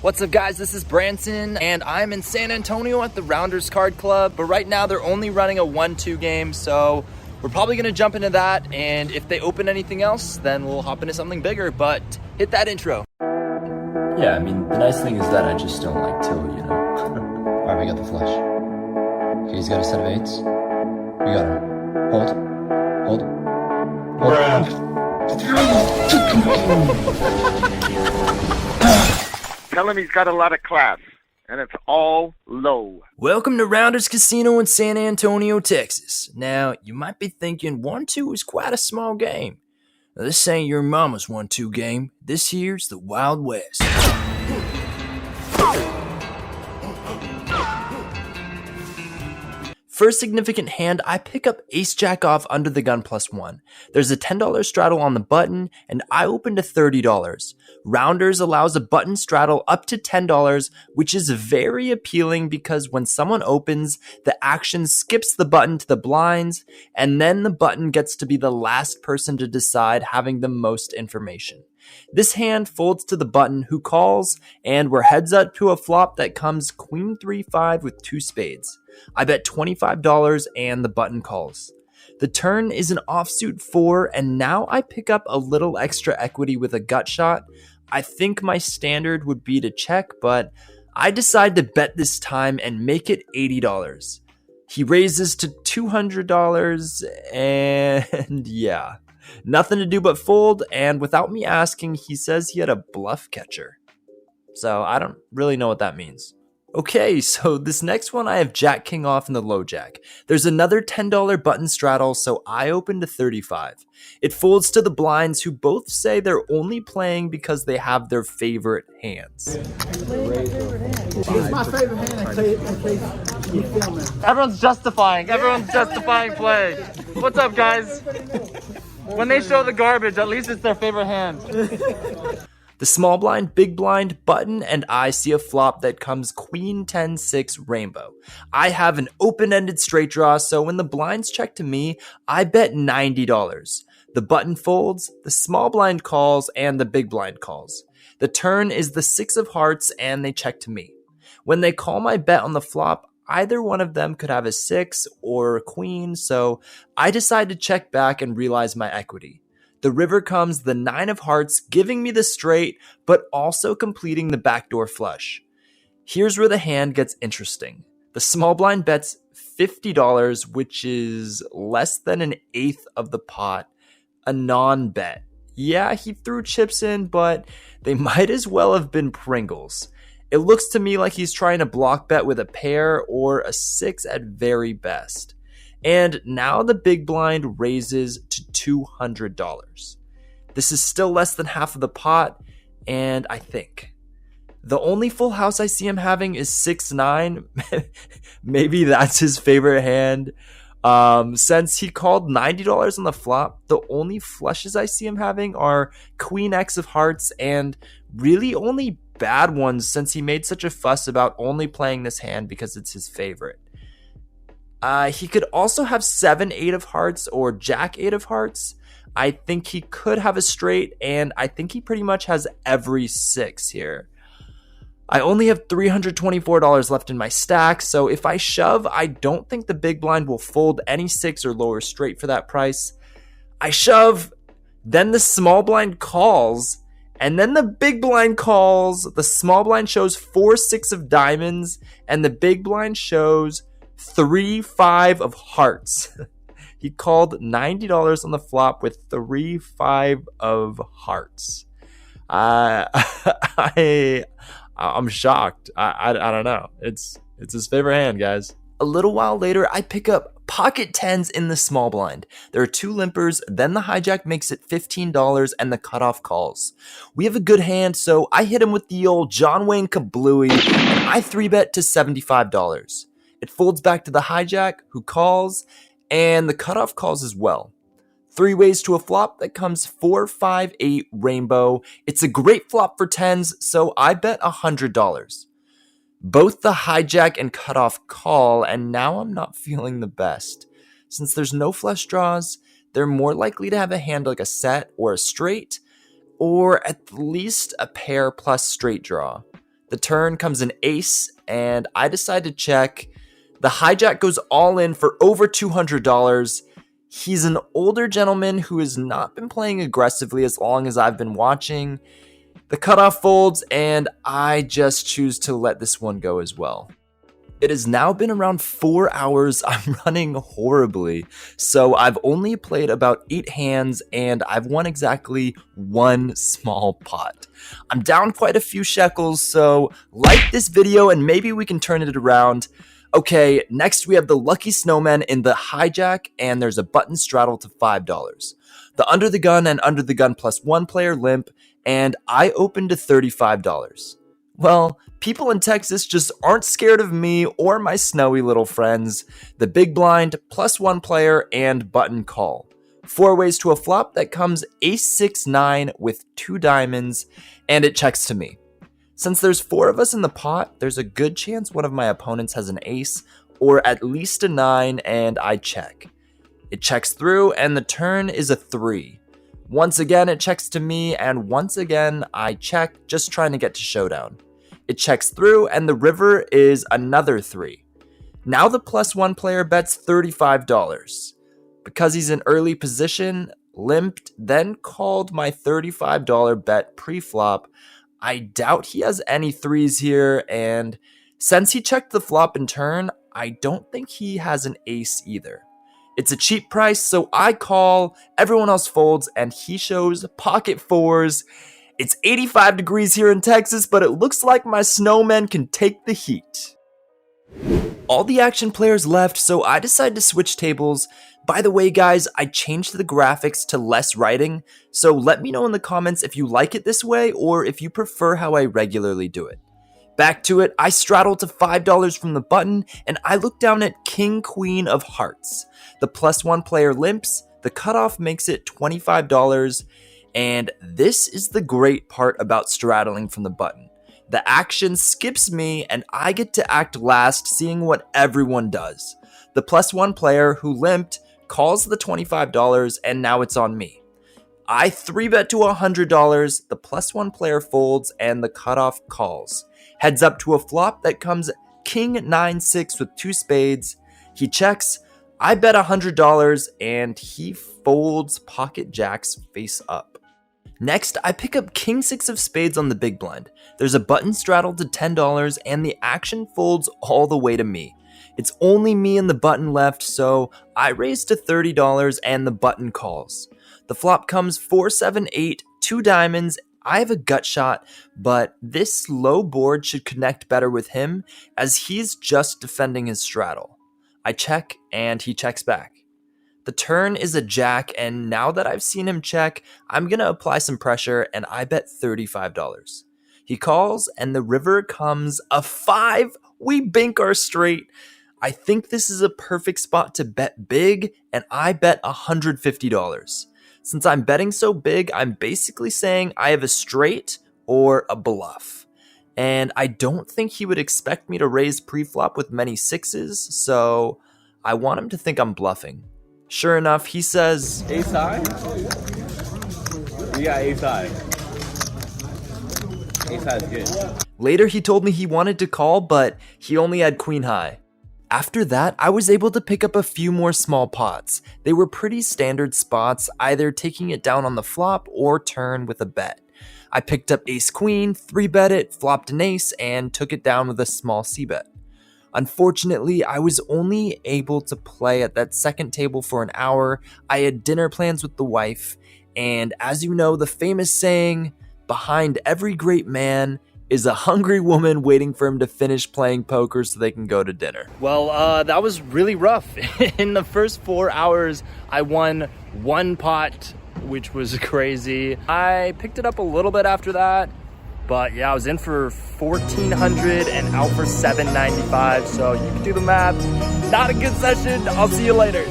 What's up guys, this is Brantzen and I'm in San Antonio at the Rounders Card Club, but right now they're only running a 1-2 game, so we're probably gonna jump into that, and if they open anything else, then we'll hop into something bigger, but hit that intro. Yeah, I mean, the nice thing is that I just don't like till, you know. Alright, we got the flush. Okay, he's got a set of eights. We got him. Hold. Tell him he's got a lot of class, and it's all low. Welcome to Rounders Casino in San Antonio, Texas. Now, you might be thinking 1-2 is quite a small game. Now, this ain't your mama's 1-2 game. This here's the Wild West. First significant hand, I pick up Ace-Jack off Under the Gun +1. There's a $10 straddle on the button, and I open to $30. Rounders allows a button straddle up to $10, which is very appealing because when someone opens, the action skips the button to the blinds, and then the button gets to be the last person to decide, having the most information. This hand folds to the button who calls, and we're heads up to a flop that comes Queen 3-5 with 2 spades. I bet $25 and the button calls. The turn is an offsuit 4, and now I pick up a little extra equity with a gut shot. I think my standard would be to check, but I decide to bet this time and make it $80. He raises to $200, and yeah. Nothing to do but fold, and without me asking, he says he had a bluff catcher. So I don't really know what that means. Okay, so this next one I have Jack King off in the Lojack. There's another $10 button straddle, so I open to $35. It folds to the blinds, who both say they're only playing because they have their favorite hands. It's my favorite hand in case you film it. Everyone's justifying play. What's up, guys? When they show the garbage, at least it's their favorite hand. The small blind, big blind, button, and I see a flop that comes Queen 10-6 rainbow. I have an open-ended straight draw, so when the blinds check to me, I bet $90. The button folds, the small blind calls, and the big blind calls. The turn is the 6 of hearts, and they check to me. When they call my bet on the flop, either one of them could have a 6 or a queen, so I decide to check back and realize my equity. The river comes the 9 of hearts, giving me the straight, but also completing the backdoor flush. Here's where the hand gets interesting. The small blind bets $50, which is less than an eighth of the pot, a non-bet. Yeah, he threw chips in, but they might as well have been Pringles. It looks to me like he's trying to block bet with a pair or a 6 at very best. And now the big blind raises to $200. This is still less than half of the pot, and I think the only full house I see him having is 6-9. Maybe that's his favorite hand. Since he called $90 on the flop, the only flushes I see him having are Queen X of hearts, and really only bad ones since he made such a fuss about only playing this hand because it's his favorite. He could also have 7-8 of hearts or Jack 8 of hearts. I think he could have a straight, and I think he pretty much has every 6 here. I only have $324 left in my stack, so if I shove, I don't think the big blind will fold any 6 or lower straight for that price. I shove, then the small blind calls, and then the big blind calls. The small blind shows 4-6 of diamonds, and the big blind shows 3-5 of hearts. He called $90 on the flop with 3-5 of hearts. I'm shocked. I don't know. It's his favorite hand, guys. A little while later, I pick up pocket 10s in the small blind. There are 2 limpers, then the hijack makes it $15, and the cutoff calls. We have a good hand, so I hit him with the old John Wayne Kablooey, and I 3-bet to $75. It folds back to the hijack, who calls, and the cutoff calls as well. 3 ways to a flop that comes 4-5-8 rainbow. It's a great flop for 10s, so I bet $100. Both the hijack and cutoff call, and now I'm not feeling the best. Since there's no flush draws, they're more likely to have a hand like a set or a straight, or at least a pair plus straight draw. The turn comes an ace, and I decide to check. The hijack goes all in for over $200. He's an older gentleman who has not been playing aggressively as long as I've been watching. The cutoff folds, and I just choose to let this one go as well. It has now been around 4 hours. I'm running horribly. So I've only played about 8 hands and I've won exactly 1 small pot. I'm down quite a few shekels, so like this video and maybe we can turn it around. Okay, next we have the Lucky Snowman in the hijack, and there's a button straddle to $5. The Under the Gun and Under the Gun +1 player limp, and I opened to $35. Well, people in Texas just aren't scared of me or my snowy little friends. The big blind, +1 player, and button call. 4 ways to a flop that comes ace-6-9 with 2 diamonds, and it checks to me. Since there's 4 of us in the pot, there's a good chance one of my opponents has an ace, or at least a 9, and I check. It checks through, and the turn is a 3. Once again, it checks to me, and once again, I check, just trying to get to showdown. It checks through, and the river is another 3. Now the +1 player bets $35. Because he's in early position, limped, then called my $35 bet pre-flop. I doubt he has any 3s here, and since he checked the flop and turn, I don't think he has an ace either. It's a cheap price, so I call, everyone else folds, and he shows pocket 4s. It's 85 degrees here in Texas, but it looks like my snowmen can take the heat. All the action players left, so I decide to switch tables. By the way, guys, I changed the graphics to less writing, so let me know in the comments if you like it this way or if you prefer how I regularly do it. Back to it, I straddle to $5 from the button, and I look down at King Queen of Hearts. The +1 player limps, the cutoff makes it $25, and this is the great part about straddling from the button. The action skips me, and I get to act last, seeing what everyone does. The +1 player who limped calls the $25, and now it's on me. I 3-bet to $100, the +1 player folds, and the cutoff calls. Heads up to a flop that comes King 9-6 with 2 spades. He checks, I bet $100, and he folds pocket jacks face up. Next, I pick up King 6 of spades on the big blind. There's a button straddle to $10, and the action folds all the way to me. It's only me and the button left, so I raise to $30 and the button calls. The flop comes 4-7-8, 2 diamonds. I have a gut shot, but this low board should connect better with him as he's just defending his straddle. I check, and he checks back. The turn is a jack, and now that I've seen him check, I'm going to apply some pressure, and I bet $35. He calls, and the river comes a 5. We bink our straight. I think this is a perfect spot to bet big, and I bet $150. Since I'm betting so big, I'm basically saying I have a straight or a bluff. And I don't think he would expect me to raise pre-flop with many 6s, so I want him to think I'm bluffing. Sure enough, he says, Ace high? You got ace high. Ace high is good. Later he told me he wanted to call, but he only had queen high. After that, I was able to pick up a few more small pots. They were pretty standard spots, either taking it down on the flop or turn with a bet. I picked up ace queen, 3-bet it, flopped an ace, and took it down with a small c-bet. Unfortunately, I was only able to play at that second table for an hour. I had dinner plans with the wife, and as you know, the famous saying, behind every great man is a hungry woman waiting for him to finish playing poker so they can go to dinner. Well, that was really rough. In the first 4 hours, I won 1 pot, which was crazy. I picked it up a little bit after that, but yeah, I was in for $1,400 and out for $795, so you can do the math. Not a good session. I'll see you later.